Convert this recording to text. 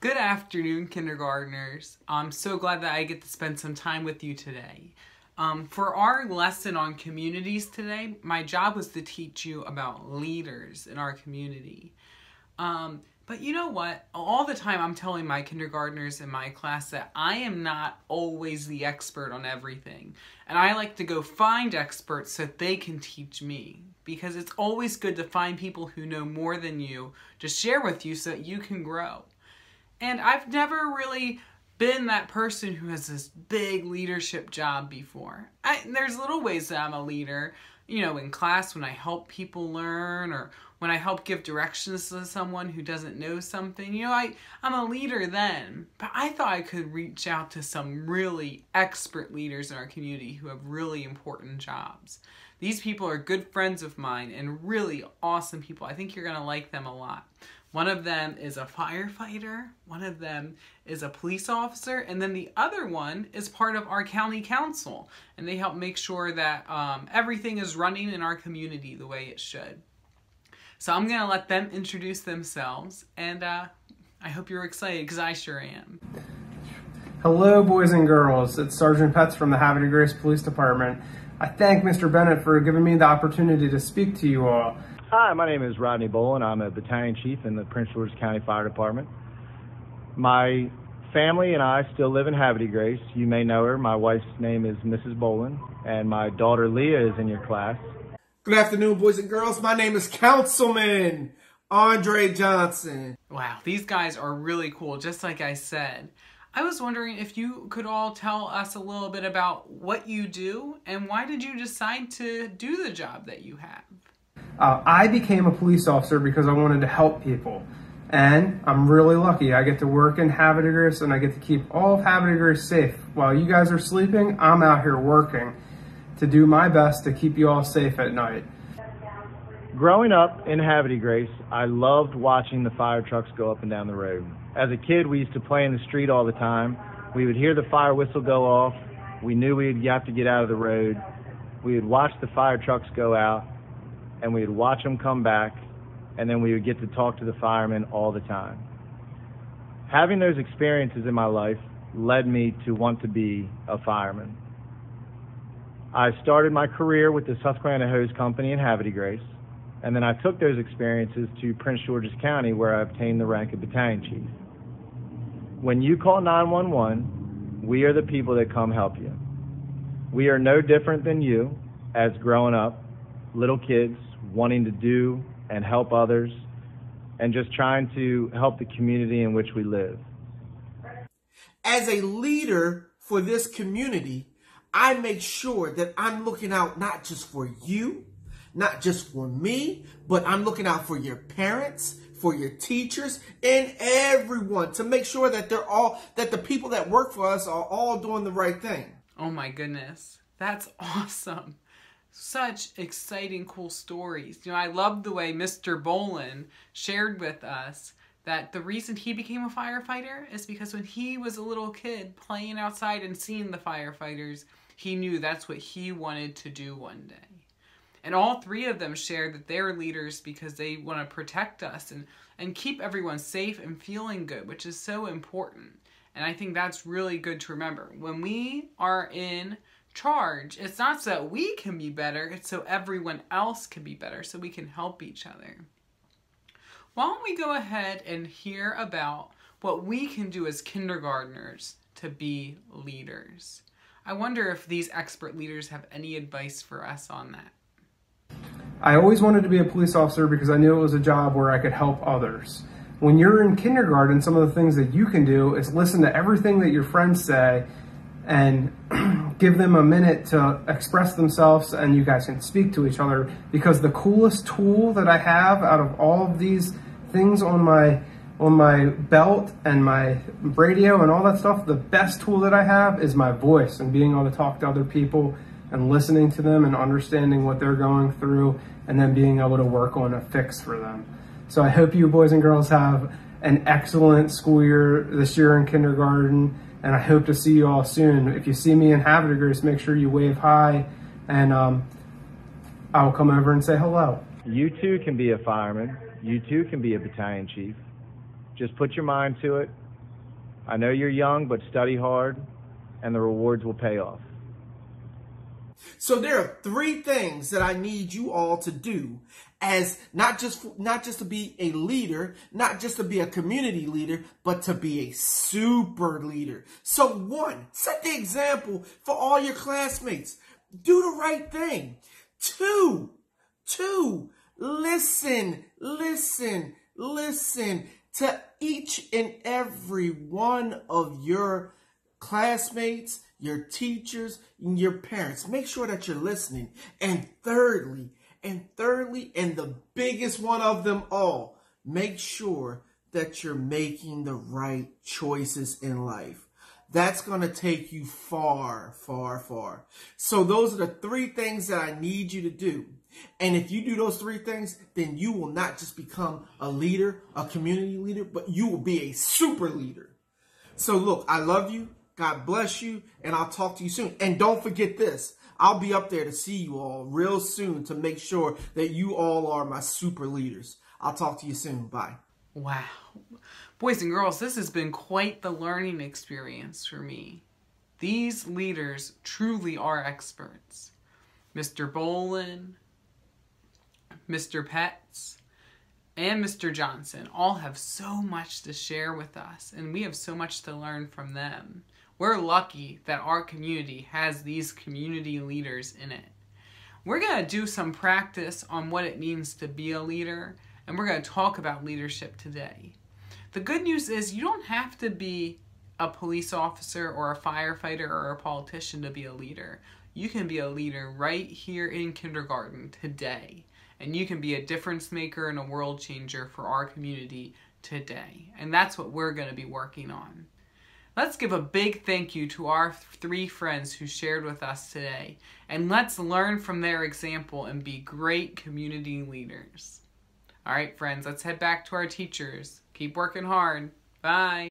Good afternoon, kindergartners. I'm so glad that I get to spend some time with you today. For our lesson on communities today, my job was to teach you about leaders in our community. But you know what? All the time I'm telling my kindergartners in my class that I am not always the expert on everything. And I like to go find experts so that they can teach me. Because it's always good to find people who know more than you to share with you so that you can grow. And I've never really been that person who has this big leadership job before. There's little ways that I'm a leader, you know, in class when I help people learn or when I help give directions to someone who doesn't know something. You know, I'm a leader then, but I thought I could reach out to some really expert leaders in our community who have really important jobs. These people are good friends of mine and really awesome people. I think you're going to like them a lot. One of them is a firefighter, one of them is a police officer, and then the other one is part of our county council. And they help make sure that everything is running in our community the way it should. So I'm going to let them introduce themselves, and I hope you're excited, because I sure am. Hello, boys and girls. It's Sergeant Petz from the Havre de Grace Police Department. I thank Mr. Bennett for giving me the opportunity to speak to you all. Hi, my name is Rodney Bolin. I'm a battalion chief in the Prince George's County Fire Department. My family and I still live in Havre de Grace. You may know her. My wife's name is Mrs. Bolin, and my daughter Leah is in your class. Good afternoon, boys and girls. My name is Councilman Andre Johnson. Wow, these guys are really cool, just like I said. I was wondering if you could all tell us a little bit about what you do and why did you decide to do the job that you have? I became a police officer because I wanted to help people. And I'm really lucky. I get to work in Havre de Grace and I get to keep all of Havre de Grace safe. While you guys are sleeping, I'm out here working to do my best to keep you all safe at night. Growing up in Havre de Grace, I loved watching the fire trucks go up and down the road. As a kid, we used to play in the street all the time. We would hear the fire whistle go off. We knew we'd have to get out of the road. We would watch the fire trucks go out, and we would watch them come back, and then we would get to talk to the firemen all the time. Having those experiences in my life led me to want to be a fireman. I started my career with the Susquehanna Hose Company in Havre de Grace, and then I took those experiences to Prince George's County, where I obtained the rank of battalion chief. When you call 911, we are the people that come help you. We are no different than you as growing up, little kids wanting to do and help others, and just trying to help the community in which we live. As a leader for this community, I make sure that I'm looking out not just for you, not just for me, but I'm looking out for your parents, for your teachers, and everyone to make sure that that the people that work for us are all doing the right thing. Oh my goodness, that's awesome. Such exciting, cool stories. You know, I love the way Mr. Bolin shared with us that the reason he became a firefighter is because when he was a little kid playing outside and seeing the firefighters, he knew that's what he wanted to do one day. And all three of them shared that they're leaders because they want to protect us and keep everyone safe and feeling good, which is so important. And I think that's really good to remember. When we are in charge, it's not so that we can be better, it's so everyone else can be better, so we can help each other. Why don't we go ahead and hear about what we can do as kindergartners to be leaders? I wonder if these expert leaders have any advice for us on that. I always wanted to be a police officer because I knew it was a job where I could help others. When you're in kindergarten, some of the things that you can do is listen to everything that your friends say and give them a minute to express themselves, and you guys can speak to each other, because the coolest tool that I have out of all of these things on my belt and my radio and all that stuff, the best tool that I have is my voice and being able to talk to other people and listening to them and understanding what they're going through and then being able to work on a fix for them. So I hope you boys and girls have an excellent school year this year in kindergarten, and I hope to see you all soon. If you see me in Havre de Grace, make sure you wave hi, and I will come over and say hello. You too can be a fireman. You too can be a battalion chief. Just put your mind to it, I know you're young, but study hard, and the rewards will pay off. So there are 3 things that I need you all to do as not just to be a leader, not just to be a community leader, but to be a super leader. So 1, set the example for all your classmates. Do the right thing. 2, listen to each and every one of your classmates, your teachers, and your parents. Make sure that you're listening. And thirdly, and the biggest one of them all, make sure that you're making the right choices in life. That's going to take you far, far, far. So those are the 3 things that I need you to do. And if you do those 3 things, then you will not just become a leader, a community leader, but you will be a super leader. So look, I love you. God bless you. And I'll talk to you soon. And don't forget this. I'll be up there to see you all real soon to make sure that you all are my super leaders. I'll talk to you soon. Bye. Wow. Boys and girls, this has been quite the learning experience for me. These leaders truly are experts. Mr. Bolin, Mr. Petz, and Mr. Johnson all have so much to share with us, and we have so much to learn from them. We're lucky that our community has these community leaders in it. We're going to do some practice on what it means to be a leader, and we're going to talk about leadership today. The good news is you don't have to be a police officer or a firefighter or a politician to be a leader. You can be a leader right here in kindergarten today, and you can be a difference maker and a world changer for our community today. And that's what we're going to be working on. Let's give a big thank you to our 3 friends who shared with us today, and let's learn from their example and be great community leaders. All right, friends, let's head back to our teachers. Keep working hard. Bye.